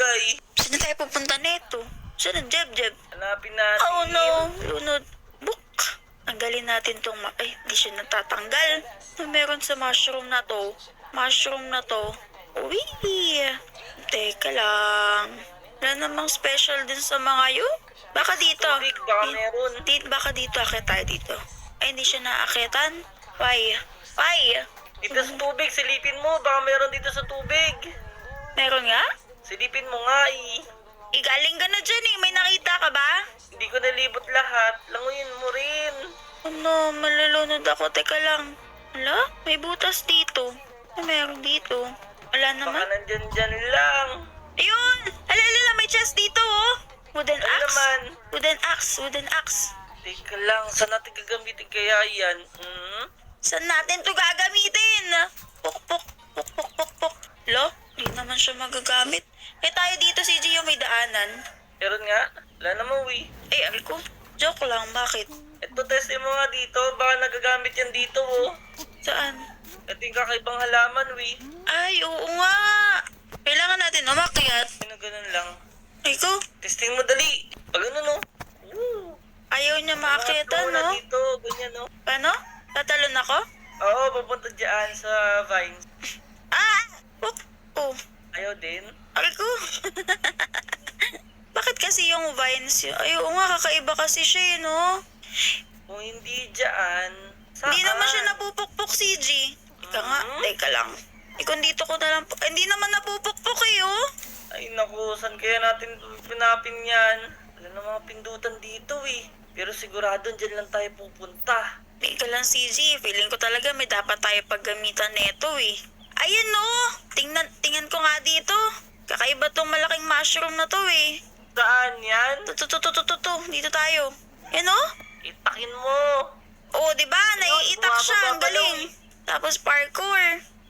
Sabagay. Saan na tayo pupunta neto? Saan ang Jeb? Hanapin natin. Oh no, lunod. Book. Tanggalin natin tong ay, di siya natatanggal. Ano meron sa mushroom na to? Uy! Teka lang. Wala namang special din sa mga yun. Baka dito. Tubig, baka meron. Baka dito, akit tayo dito. Ay, hindi siya naakitan. Why? Dito sa tubig, silipin mo. Baka meron dito sa tubig. Meron nga? Silipin mo nga Galing ka na dyan eh. May nakita ka ba? Hindi ko nalibot lahat. Languyin mo rin. Ano, malulunod ako. Teka lang. Wala? May butas dito. Ano meron dito? Wala Baka naman. nandyan lang. Ayun! Alala, may chest dito oh. Wooden Ano axe. naman? Wooden axe. Teka lang, saan natin gagamitin kaya yan? Saan natin to gagamitin? Pok. Lo, hindi naman siya magagamit. Tayo dito si Gio may daanan. Meron nga. Wala naman, Ay, ko. Joke lang, bakit? Ito, testin mo nga dito. Baka nagagamit yan dito, Saan? Ito yung kakaibang halaman, Ay, oo nga. Kailangan natin umakyat. Ganun lang. Ay ko, Testing mo dali. Pag ano, no? ayaw niya maakyatan, Mga no? dito, ganyan, no? Paano? Tatalon ako? Oo, pupunta dyan sa Vines. Oh, Ayaw din. ay ko. Bakit kasi yung vines yun? Ay, oo nga, kakaiba kasi siya, no? Kung hindi dyan, saan? Hindi naman siya napupukpok, CG. Teka lang. Kung dito ko na lang, hindi naman napupukpok oh. Ay, naku, saan kaya natin pinapin yan? Wala na mga pindutan dito, Pero sigurado dyan lang tayo pupunta. Teka lang, CG. Feeling ko talaga may dapat tayo paggamitan neto, Ayun, no. Tingnan ko nga dito. Kakaiba tong malaking mushroom na to, Saan yan? Dito tayo. Yan, no? Itakin mo. Oo, di ba? Naiitak siya. Ang bumababa galing. Tapos parkour.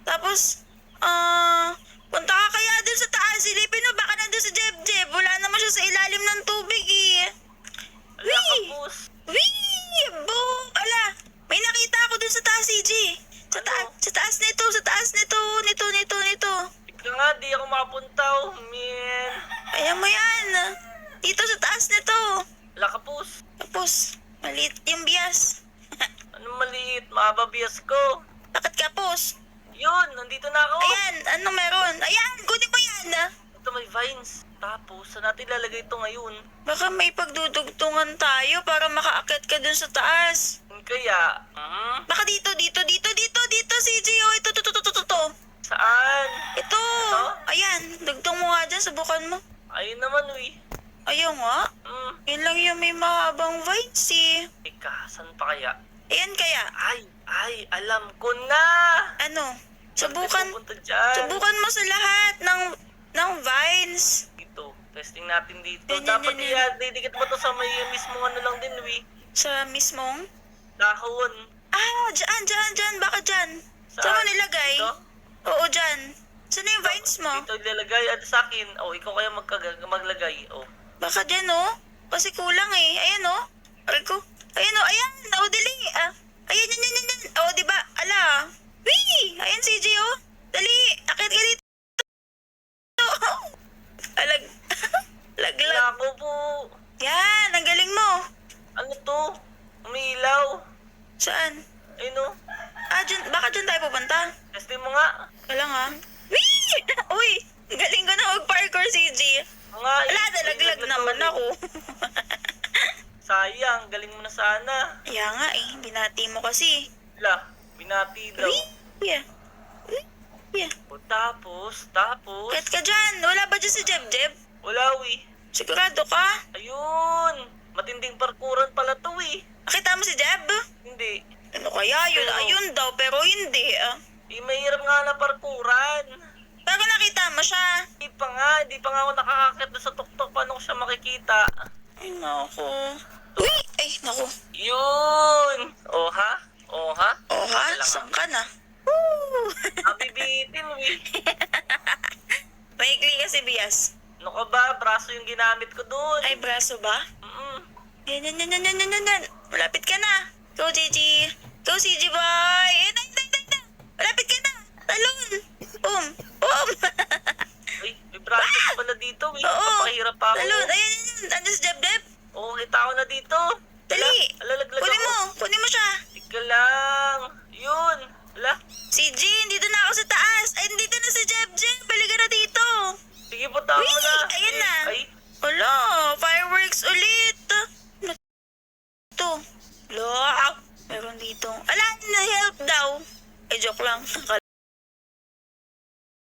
Tapos, punta ka kaya dun sa taas. Silipin mo, baka nandun sa Jeb. Wala naman siya sa ilalim ng tubig, Ala, kapus. Wee! Boom! Ala! May nakita ako dun sa taas, CG. Sa taas nito. Ika nga, di ako makapunta, man. Ayan mo yan. Dito sa taas nito. Ala, kapus. Tapos, maliit yung bias. Anong maliit? Mababias ko. Bakit kapos? Yun, nandito na ako. Ayan, anong meron? Ayan, kunin mo yan. Ito may vines. Tapos, saan natin lalagay ito ngayon? Baka may pagdudugtungan tayo para makaakyat ka dun sa taas. Kaya, Baka dito, CG. Oh, ito. saan? Ito. Ayan, dugtong mo nga dyan, subukan mo. Ayun naman, Ayaw nga. Yun lang yung may mahabang vines, Ika, saan pa kaya? Ayan kaya. Ay, alam ko na! Ano? Saan tayo Subukan pupunta dyan? mo sa lahat ng vines. Dito, testing natin dito. Yan, Dapat yan. didikit mo to sa may mismo ano lang din, Sa mismong? Dahon. Dyan. Baka dyan. Saan mo nilagay? Dito? Oo, dyan. Saan yung vines mo? Dito ilalagay at sa akin. Ikaw kaya maglagay. Baka dyan, Kasi kulang Ayan, Aray ko. Ayan. Dali. Ayan. Diba? Ala. Wee! Ayan, CJ, Dali. Akit ka dito. Laglag. Lako po. Yan, ang galing mo. Ano to? Umiilaw. Saan? Ayun Baka dyan tayo pupunta. testing mo nga. Wala nga. Wee! Uy! Ang galing ko na mag-parkour, CJ. Nga, Wala, nalaglag naman ako. Sayang, galing mo na sana. Kaya nga binati mo kasi. Binati daw. Wee! O tapos. Kat ka dyan. Wala ba dyan si Jeb? Wala, Sigurado ka? Ayun. Matinding parkuran pala to, Nakita mo si Jeb? Hindi. Ano kaya yun? Pero- Ayun daw, pero hindi Mahirap nga na parkuran. Pero nakita mo siya. Hindi pa nga ako nakakakit na sa tuktok. Paano ko siya makikita? Ay, naku. Uy! Ay, naku. Yun! O ha? Oh, ha? Kailangan. Saan ka na? Woo! Nabibitin, Maikli kasi, Bias. Ano ka ba? Braso yung ginamit ko dun. Ay, braso ba? Mm-mm. Yan. Malapit ka na. Go, Gigi. Go, CG boy. Yan. Malapit ka na. Talon. Boom. Ay, may braso pala dito, dito. Ala, na-help daw. Eh, joke lang.